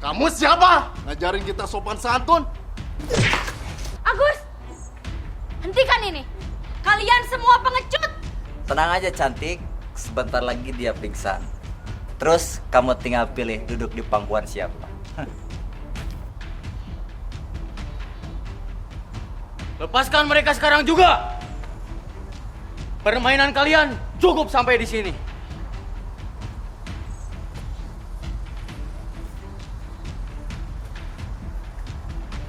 Kamu siapa? Ngajarin kita sopan santun? Agus, hentikan ini. Kalian semua pengecut. Tenang aja cantik, sebentar lagi dia pingsan. Terus kamu tinggal pilih duduk di pangkuan siapa. Lepaskan mereka sekarang juga. Permainan kalian cukup sampai di sini.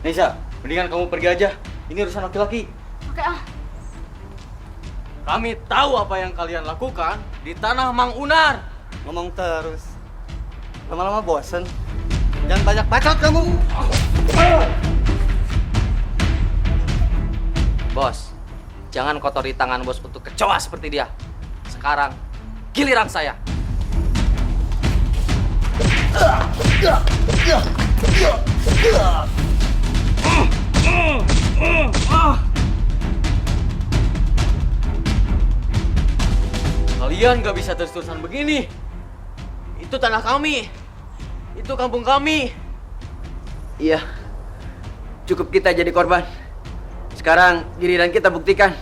Nisa, mendingan kamu pergi aja. Ini urusan laki-laki. Oke, Kami tahu apa yang kalian lakukan di tanah Mang Unar. Ngomong terus. Lama-lama bosen. Jangan banyak bacot kamu. Bos, jangan kotori tangan bos untuk kecoa seperti dia. Sekarang, giliran saya. Kalian gak bisa terus-terusan begini. Itu tanah kami. Itu kampung kami. Iya, cukup kita jadi korban. Sekarang giliran kita buktikan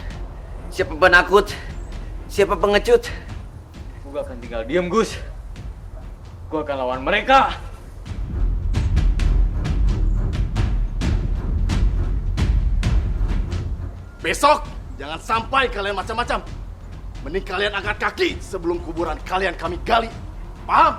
siapa penakut, siapa pengecut. Gue akan tinggal diam, Gus. Gue akan lawan mereka. Besok jangan sampai kalian macam-macam. Mending kalian angkat kaki sebelum kuburan kalian kami gali. Paham?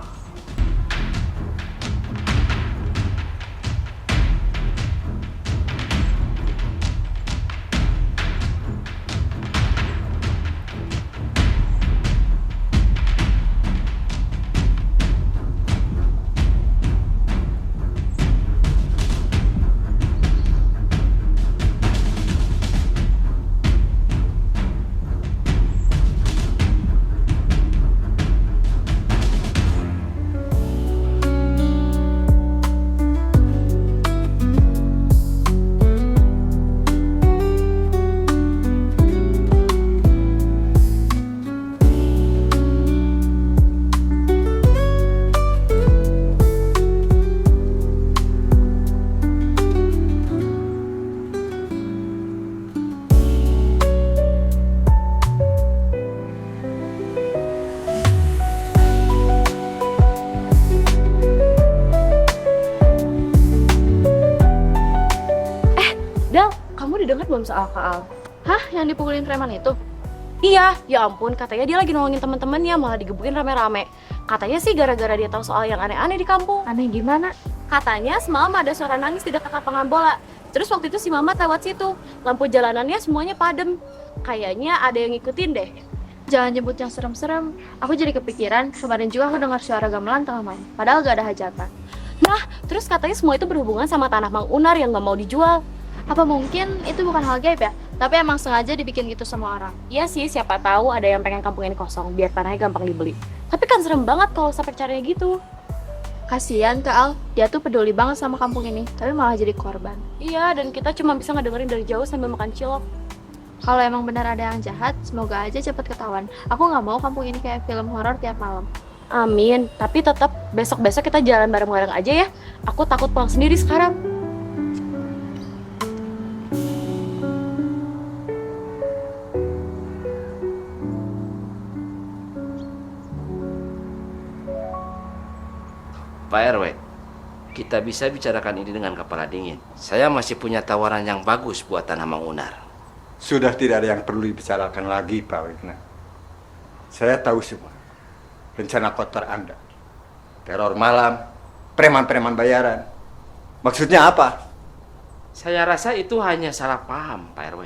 belum soal Kak Al? Hah? Yang dipukulin preman itu? Iya, ya ampun, katanya dia lagi nolongin teman-temannya, malah digebukin rame-rame. Katanya sih gara-gara dia tahu soal yang aneh-aneh di kampung. Aneh gimana? Katanya semalam ada suara nangis di dekat lapangan bola. Terus waktu itu si Mama lewat situ, lampu jalanannya semuanya padam. Kayaknya ada yang ngikutin deh. Jangan nyebut yang serem-serem. Aku jadi kepikiran, kemarin juga aku dengar suara gamelan tengah main, padahal gak ada hajatan. Nah, terus katanya semua itu berhubungan sama tanah Mang Unar yang gak mau dijual. Apa mungkin itu bukan hal gaib ya? Tapi emang sengaja dibikin gitu sama orang. Iya sih, siapa tahu ada yang pengen kampung ini kosong biar tanahnya gampang dibeli. Tapi kan serem banget kalau sampai caranya gitu. Kasian Kak Al, dia tuh peduli banget sama kampung ini, tapi malah jadi korban. Iya, dan kita cuma bisa ngedengerin dari jauh sambil makan cilok. Kalau emang benar ada yang jahat, semoga aja cepet ketahuan. Aku nggak mau kampung ini kayak film horor tiap malam. Amin, tapi tetap besok-besok kita jalan bareng-bareng aja ya. Aku takut pulang sendiri sekarang. Pak RW, kita bisa bicarakan ini dengan kepala dingin. Saya masih punya tawaran yang bagus buat tanah Mang Unar. Sudah tidak ada yang perlu dibicarakan lagi, Pak Witna. Saya tahu semua. Rencana kotor Anda. Teror malam, preman-preman bayaran. Maksudnya apa? Saya rasa itu hanya salah paham, Pak RW.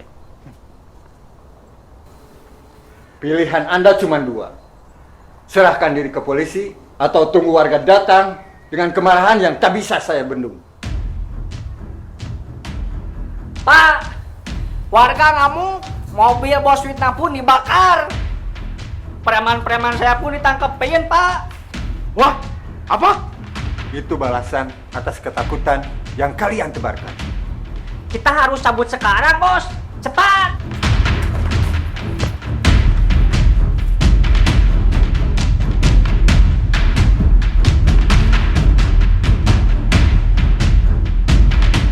Pilihan Anda cuma dua. Serahkan diri ke polisi atau tunggu warga datang dengan kemarahan yang tak bisa saya bendung. Pak, warga ngamuk, mobil Bos Witna pun dibakar. Preman-preman saya pun ditangkepin, Pak. Wah, apa? Itu balasan atas ketakutan yang kalian tebarkan. Kita harus cabut sekarang, Bos. Cepat!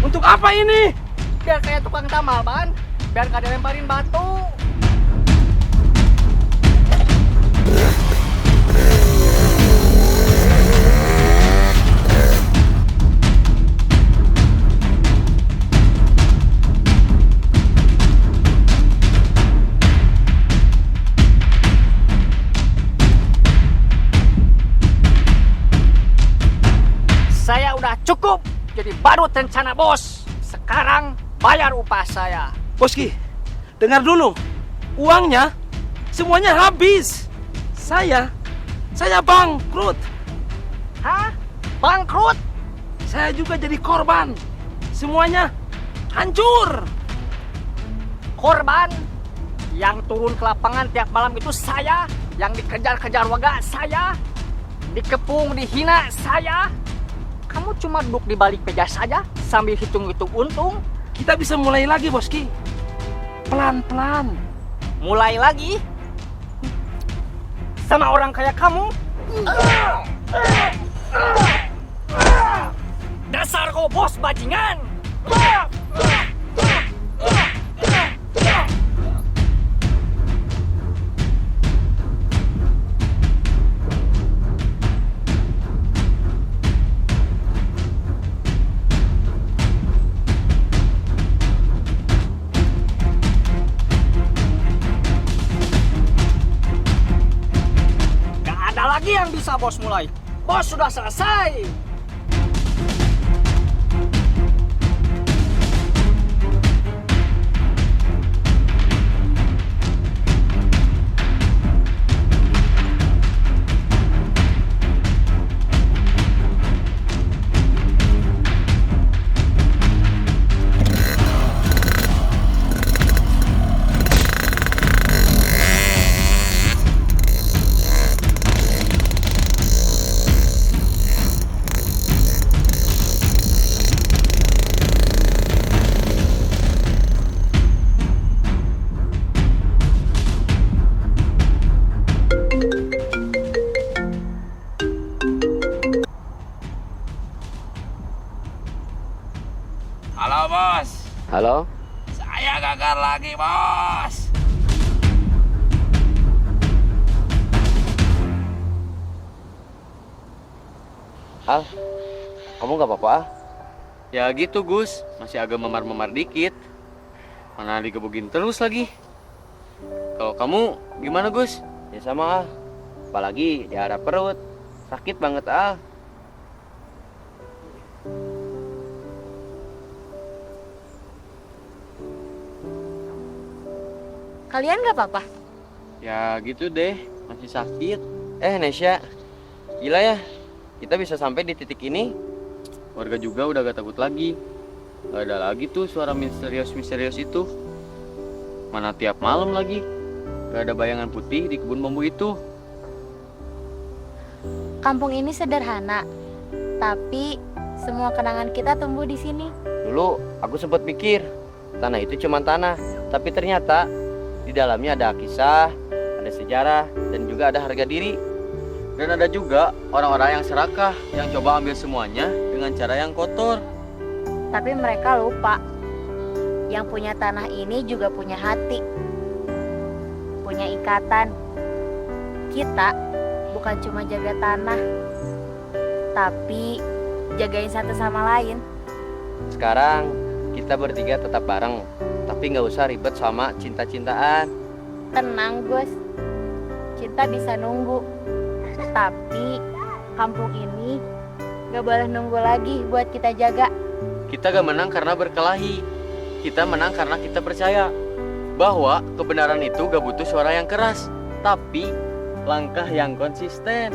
Untuk apa ini? Biar kayak tukang tambal ban, biar gak dilemparin batu. Saya udah cukup jadi badut rencana bos. Sekarang bayar upah saya. Boski, dengar dulu. Uangnya semuanya habis. Saya bangkrut. Hah? Bangkrut? Saya juga jadi korban. Semuanya hancur. Korban? Yang turun ke lapangan tiap malam itu saya. Yang dikejar-kejar warga saya. Dikepung, dihina saya. Kamu cuma duduk di balik meja saja sambil hitung-hitung untung. Kita bisa mulai lagi, Boski. Pelan-pelan. Mulai lagi? Sama orang kayak kamu? Dasar kau bos bajingan! Lagi yang bisa bos mulai. Bos sudah selesai. Halo, Bos. Halo? Saya gagal lagi, Bos. Al, kamu gak apa-apa? Ya gitu Gus, masih agak memar-memar dikit. Mana digebukin terus lagi. Kalau kamu gimana, Gus? Ya sama ah. Apalagi diharap perut. Sakit banget ah. Kalian gak apa-apa? Ya gitu deh, masih sakit. Nesya, gila ya. Kita bisa sampai di titik ini. Warga juga udah gak takut lagi. Gak ada lagi tuh suara misterius-misterius itu. Mana tiap malam lagi. Gak ada bayangan putih di kebun bambu itu. Kampung ini sederhana, tapi semua kenangan kita tumbuh di sini. Dulu aku sempat pikir tanah itu cuma tanah, tapi ternyata di dalamnya ada kisah, ada sejarah, dan juga ada harga diri. Dan ada juga orang-orang yang serakah, yang coba ambil semuanya dengan cara yang kotor. Tapi mereka lupa, yang punya tanah ini juga punya hati, punya ikatan. Kita bukan cuma jaga tanah, tapi jagain satu sama lain. Sekarang kita bertiga tetap bareng, tapi nggak usah ribet sama cinta-cintaan. Tenang Gus, cinta bisa nunggu. Tapi kampung ini gak boleh nunggu lagi buat kita jaga. Kita gak menang karena berkelahi. Kita menang karena kita percaya bahwa kebenaran itu gak butuh suara yang keras, tapi langkah yang konsisten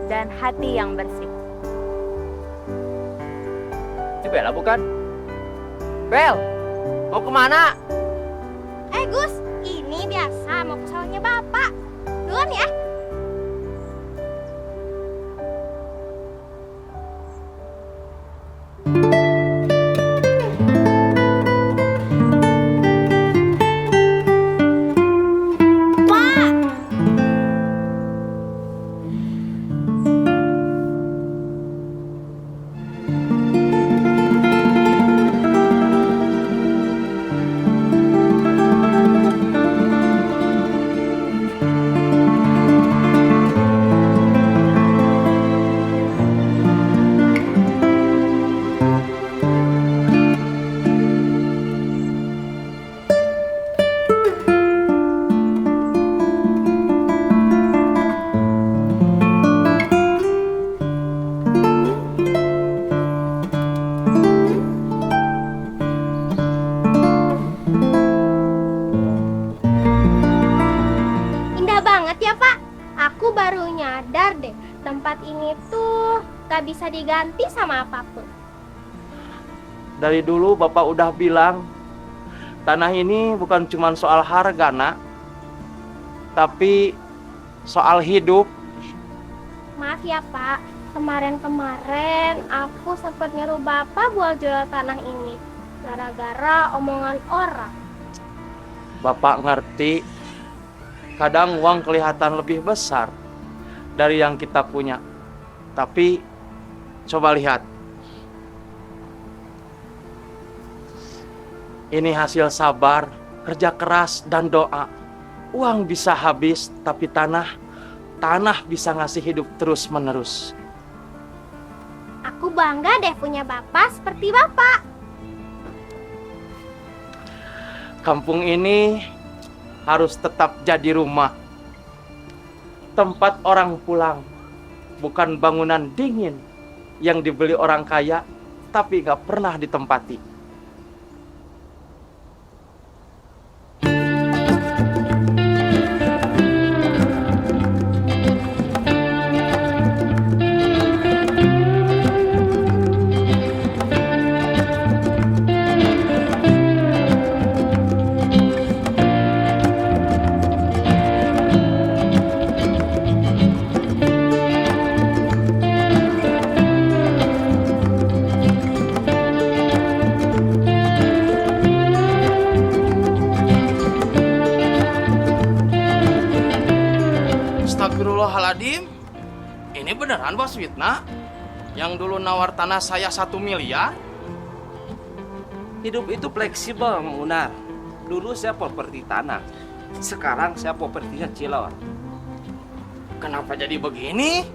dan hati yang bersih. Itu Bella bukan? Bel, mau kemana? Gus, ini biasa mau ke sawahnya Bapak. Duluan ya. Tempat ini tuh gak bisa diganti sama apapun. Dari dulu Bapak udah bilang, tanah ini bukan cuma soal harga, Nak, tapi soal hidup. Maaf ya Pak, kemarin-kemarin aku sempat nyuruh Bapak buat jual tanah ini gara-gara omongan orang. Bapak ngerti, kadang uang kelihatan lebih besar dari yang kita punya. Tapi coba lihat, ini hasil sabar, kerja keras, dan doa. Uang bisa habis, tapi tanah bisa ngasih hidup terus-menerus. Aku bangga deh punya Bapak seperti Bapak. Kampung ini harus tetap jadi rumah, tempat orang pulang, bukan bangunan dingin yang dibeli orang kaya tapi gak pernah ditempati. Astagfirullahaladzim, ini beneran Bos Witna? Yang dulu nawar tanah saya 1 miliar? Hidup itu fleksibel, Mang Unar. Dulu saya properti tanah, sekarang saya propertinya Cilor. Kenapa jadi begini?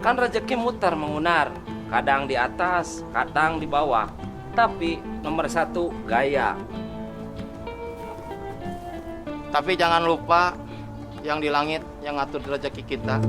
Kan rezeki muter, Mang Unar. Kadang di atas, kadang di bawah. Tapi nomor 1 gaya. Tapi jangan lupa yang di langit yang ngatur rezeki kita.